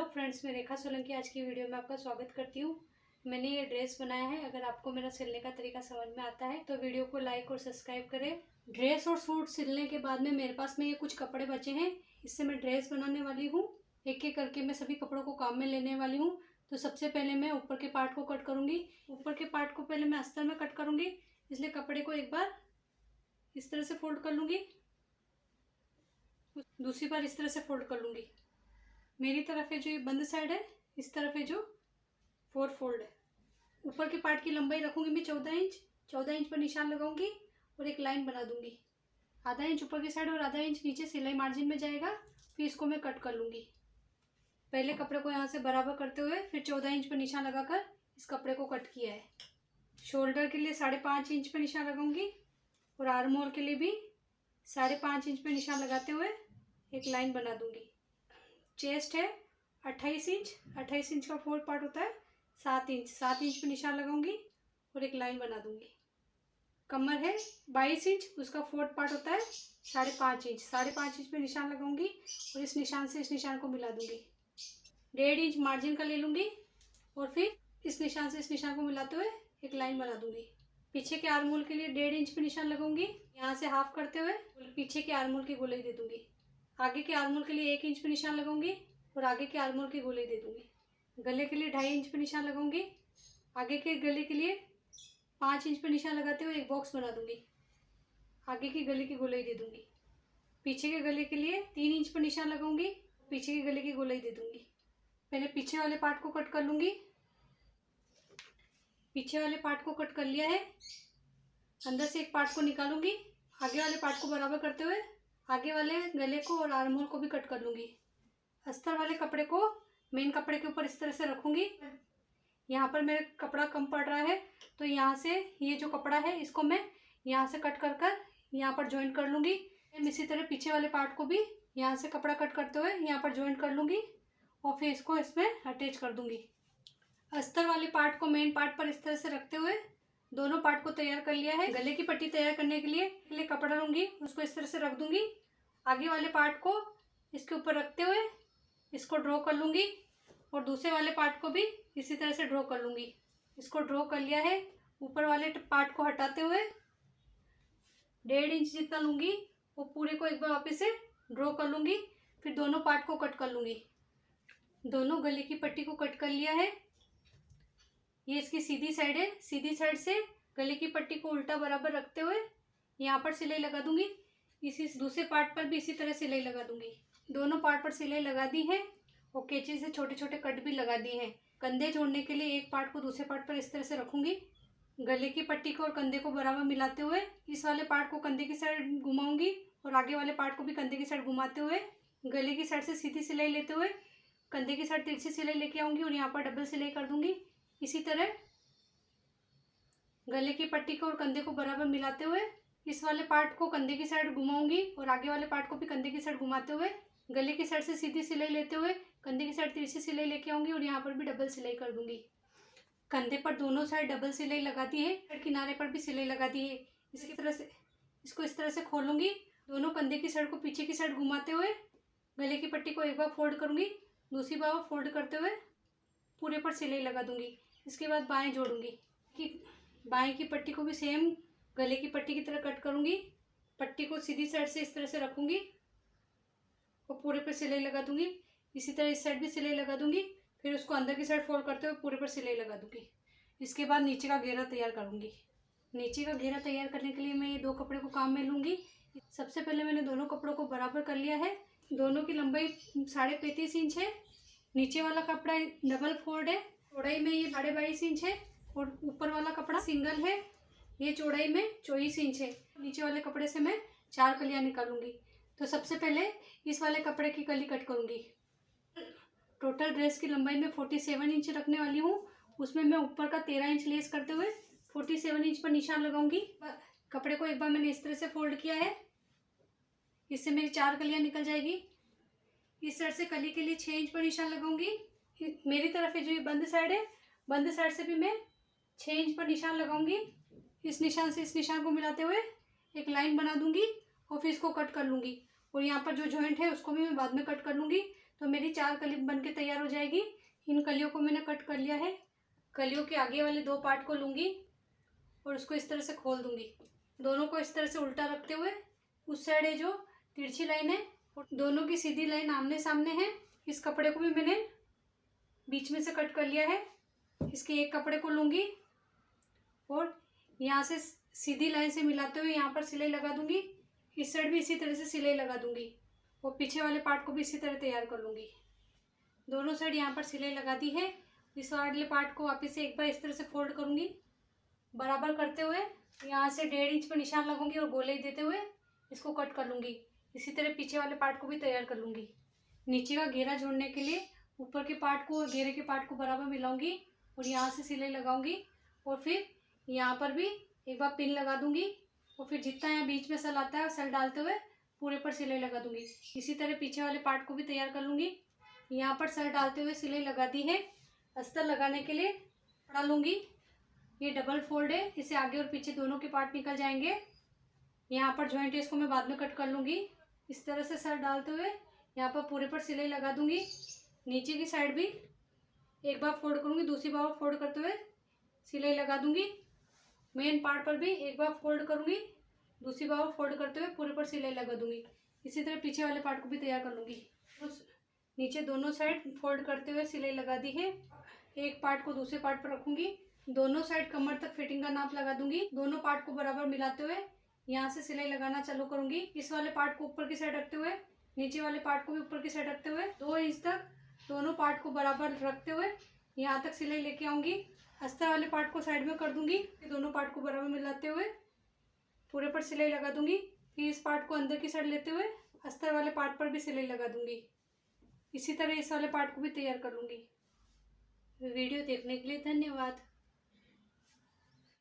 Friends, मैं रेखा सोलंकी आज की वीडियो में आपका स्वागत करती हूँ। मैंने ये ड्रेस बनाया है। अगर आपको मेरा सिलने का तरीका समझ में आता है तो वीडियो को लाइक और सब्सक्राइब करें। ड्रेस और सूट सिलने के बाद में मेरे पास में ये कुछ कपड़े बचे हैं। इससे मैं ड्रेस बनाने वाली हूँ। एक एक करके मैं सभी कपड़ों को काम में लेने वाली हूँ। तो सबसे पहले मैं ऊपर के पार्ट को कट करूँगी। ऊपर के पार्ट को पहले मैं अस्तर में कट करूँगी, इसलिए कपड़े को एक बार इस तरह से फोल्ड कर लूँगी, दूसरी बार इस तरह से फोल्ड कर लूँगी। मेरी तरफ है जो ये बंद साइड है, इस तरफ है जो 4 फोल्ड है। ऊपर के पार्ट की लंबाई रखूंगी मैं 14 इंच पर निशान लगाऊंगी और एक लाइन बना दूंगी। आधा इंच ऊपर की साइड और आधा इंच नीचे सिलाई मार्जिन में जाएगा। फिर इसको मैं कट कर लूँगी। पहले कपड़े को यहाँ से बराबर करते हुए फिर 14 इंच पर निशान लगाकर इस कपड़े को कट किया है। शोल्डर के लिए 5.5 इंच पर निशान लगाऊंगी और आर्म होल के लिए भी 5.5 इंच पर निशान लगाते हुए एक लाइन बना दूंगी। चेस्ट है 28 इंच का 4 पार्ट होता है 7 इंच पे निशान लगाऊंगी और एक लाइन बना दूंगी। कमर है 22 इंच, उसका 4 पार्ट होता है 5.5 इंच पे निशान लगाऊंगी और इस निशान से इस निशान को मिला दूंगी। 1.5 इंच मार्जिन का ले लूंगी और फिर इस निशान से इस निशान को मिलाते हुए एक लाइन बना दूंगी। पीछे के आर्म होल के लिए 1.5 इंच पे निशान लगाऊंगी। यहाँ से हाफ करते हुए पीछे के आर्म होल की गोलाई दे दूंगी। आगे के आर्म होल के लिए 1 इंच पे निशान लगाऊंगी और आगे के आर्म होल की गोलाई दे दूंगी। गले के लिए 2.5 इंच पे निशान लगाऊंगी। आगे के गले के लिए 5 इंच पे निशान लगाते हुए एक बॉक्स बना दूंगी। आगे की गले की गोलाई दे दूंगी। पीछे के गले के लिए 3 इंच पर निशान लगाऊंगी, पीछे के गले की गोलाई दे दूंगी। पहले पीछे वाले पार्ट को कट कर लूंगी। पीछे वाले पार्ट को कट कर लिया है। अंदर से एक पार्ट को निकालूंगी। आगे वाले पार्ट को बराबर करते हुए आगे वाले गले को और आर्म होल को भी कट कर लूंगी। अस्तर वाले कपड़े को मेन कपड़े के ऊपर इस तरह से रखूंगी। यहाँ पर मेरा कपड़ा कम पड़ रहा है तो यहाँ से ये जो कपड़ा है इसको मैं यहाँ से कट कर यहाँ पर ज्वाइंट कर लूँगी। इसी तरह पीछे वाले पार्ट को भी यहाँ से कपड़ा कट करते हुए यहाँ पर ज्वाइंट कर लूँगी और फिर इसको इसमें अटैच कर दूँगी। अस्तर वाले पार्ट को मेन पार्ट पर इस तरह से रखते हुए दोनों पार्ट को तैयार कर लिया है। गले की पट्टी तैयार करने के लिए कपड़ा लूँगी, उसको इस तरह से रख दूँगी। आगे वाले पार्ट को इसके ऊपर रखते हुए इसको ड्रॉ कर लूँगी और दूसरे वाले पार्ट को भी इसी तरह से ड्रॉ कर लूँगी। इसको ड्रॉ कर लिया है। ऊपर वाले पार्ट को हटाते हुए 1.5 इंच जितना लूँगी वो पूरे को एक बार वापस से ड्रॉ कर लूँगी। फिर दोनों पार्ट को कट कर लूँगी। दोनों गले की पट्टी को कट कर लिया है। ये इसकी सीधी साइड है। सीधी साइड से गले की पट्टी को उल्टा बराबर रखते हुए यहाँ पर सिलाई लगा दूँगी। इसी दूसरे पार्ट पर भी इसी तरह सिलाई लगा दूँगी। दोनों पार्ट पर सिलाई लगा दी है और कैंची से छोटे छोटे कट भी लगा दिए हैं। कंधे जोड़ने के लिए एक पार्ट को दूसरे पार्ट पर इस तरह से रखूंगी। गले की पट्टी को और कंधे को बराबर मिलाते हुए इस वाले पार्ट को कंधे की साइड घुमाऊंगी और आगे वाले पार्ट को भी कंधे की साइड घुमाते हुए गले की साइड से सीधी सिलाई लेते हुए कंधे की साइड तिरछी सिलाई लेके आऊँगी और यहाँ पर डबल सिलाई कर दूँगी। इसी तरह गले की पट्टी को और कंधे को बराबर मिलाते हुए इस वाले पार्ट को कंधे की साइड घुमाऊंगी और आगे वाले पार्ट को भी कंधे की साइड घुमाते हुए गले की साइड से सीधी सिलाई लेते हुए कंधे की साइड तिरछी सिलाई लेके आऊंगी और यहाँ पर भी डबल सिलाई कर दूंगी। कंधे पर दोनों साइड डबल सिलाई लगा दी है, किनारे पर भी सिलाई लगा दी है। इसी तरह से इसको इस तरह से खोलूंगी। दोनों कंधे की साइड को पीछे की साइड घुमाते हुए गले की पट्टी को एक बार फोल्ड करूंगी, दूसरी बार फोल्ड करते हुए पूरे पर सिलाई लगा दूंगी। इसके बाद बाएँ जोड़ूंगी कि बाएँ की पट्टी को भी सेम गले की पट्टी की तरह कट करूंगी। पट्टी को सीधी साइड से इस तरह से रखूंगी और पूरे पर सिलाई लगा दूंगी। इसी तरह इस साइड भी सिलाई लगा दूंगी। फिर उसको अंदर की साइड फोल्ड करते हुए पूरे पर सिलाई लगा दूंगी। इसके बाद नीचे का घेरा तैयार करूंगी। नीचे का घेरा तैयार करने के लिए मैं ये 2 कपड़े को काम में लूँगी। सबसे पहले मैंने दोनों कपड़ों को बराबर कर लिया है। दोनों की लंबाई 35.5 इंच है। नीचे वाला कपड़ा डबल फोल्ड है, चौड़ाई में ये 22.5 इंच है और ऊपर वाला कपड़ा सिंगल है, ये चौड़ाई में 24 इंच है। नीचे वाले कपड़े से मैं 4 कलियाँ निकालूंगी। तो सबसे पहले इस वाले कपड़े की कली कट करूंगी। टोटल ड्रेस की लंबाई में 47 इंच रखने वाली हूँ। उसमें मैं ऊपर का 13 इंच लेस करते हुए 47 इंच पर निशान लगाऊंगी। कपड़े को एक बार मैंने इस तरह से फोल्ड किया है। इससे मेरी 4 कलियाँ निकल जाएगी। इस साइड से कली के लिए 6 इंच पर निशान लगाऊंगी। मेरी तरफ है जो ये बंद साइड है, बंद साइड से भी मैं 6 इंच पर निशान लगाऊंगी। इस निशान से इस निशान को मिलाते हुए एक लाइन बना दूंगी और फिर इसको कट कर लूँगी और यहाँ पर जो जॉइंट है उसको भी मैं बाद में कट कर लूँगी तो मेरी 4 कली बन के तैयार हो जाएगी। इन कलियों को मैंने कट कर लिया है। कलियों के आगे वाले 2 पार्ट को लूँगी और उसको इस तरह से खोल दूँगी। दोनों को इस तरह से उल्टा रखते हुए उस साइड है जो तिरछी लाइन है और दोनों की सीधी लाइन आमने सामने है। इस कपड़े को भी मैंने बीच में से कट कर लिया है। इसके एक कपड़े को लूँगी और यहाँ से सीधी लाइन से मिलाते हुए यहाँ पर सिलाई लगा दूँगी। इस साइड भी इसी तरह से सिलाई लगा दूँगी और पीछे वाले पार्ट को भी इसी तरह तैयार कर लूँगी। दोनों साइड यहाँ पर सिलाई लगा दी है। इस वाले पार्ट को वापस से एक बार इस तरह से फोल्ड करूँगी, बराबर करते हुए यहाँ से 1.5 इंच पर निशान लगाऊंगी और गोलाई देते हुए इसको कट कर लूँगी। इसी तरह पीछे वाले पार्ट को भी तैयार कर लूँगी। नीचे का घेरा जोड़ने के लिए ऊपर के पार्ट को और घेरे के पार्ट को बराबर मिलाऊंगी और यहाँ से सिलाई लगाऊंगी और फिर यहाँ पर भी एक बार पिन लगा दूंगी और फिर जितना यहाँ बीच में सल आता है सल डालते हुए पूरे पर सिलाई लगा दूंगी। इसी तरह पीछे वाले पार्ट को भी तैयार कर लूँगी। यहाँ पर सल डालते हुए सिलाई लगा दी है। अस्तर लगाने के लिए कपड़ा लूँगी। ये डबल फोल्ड है, इसे आगे और पीछे दोनों के पार्ट निकल जाएंगे। यहाँ पर जॉइंट है, इसको मैं बाद में कट कर लूँगी। इस तरह से सल डालते हुए यहाँ पर पूरे पर सिलाई लगा दूँगी। नीचे की साइड भी एक बार फोल्ड करूँगी, दूसरी बार फोल्ड करते हुए सिलाई लगा दूँगी। मेन पार्ट पर भी एक बार फोल्ड करूँगी, दूसरी बार फोल्ड करते हुए पूरे पर सिलाई लगा दूँगी। इसी तरह पीछे वाले पार्ट को भी तैयार कर लूँगी। उस नीचे दोनों साइड फोल्ड करते हुए सिलाई लगा दी है। एक पार्ट को दूसरे पार्ट पर रखूँगी, दोनों साइड कमर तक फिटिंग का नाप लगा दूँगी। दोनों पार्ट को बराबर मिलाते हुए यहाँ से सिलाई लगाना चालू करूँगी। इस वाले पार्ट को ऊपर की साइड रखते हुए नीचे वाले पार्ट को भी ऊपर की साइड रखते हुए 2 इंच तक दोनों पार्ट को बराबर रखते हुए यहाँ तक सिलाई लेके आऊँगी। अस्तर वाले पार्ट को साइड में कर दूँगी। दोनों पार्ट को बराबर मिलाते हुए पूरे पर सिलाई लगा दूँगी। फिर इस पार्ट को अंदर की साइड लेते हुए अस्तर वाले पार्ट पर भी सिलाई लगा दूँगी। इसी तरह इस वाले पार्ट को भी तैयार कर लूँगी। वीडियो देखने के लिए धन्यवाद।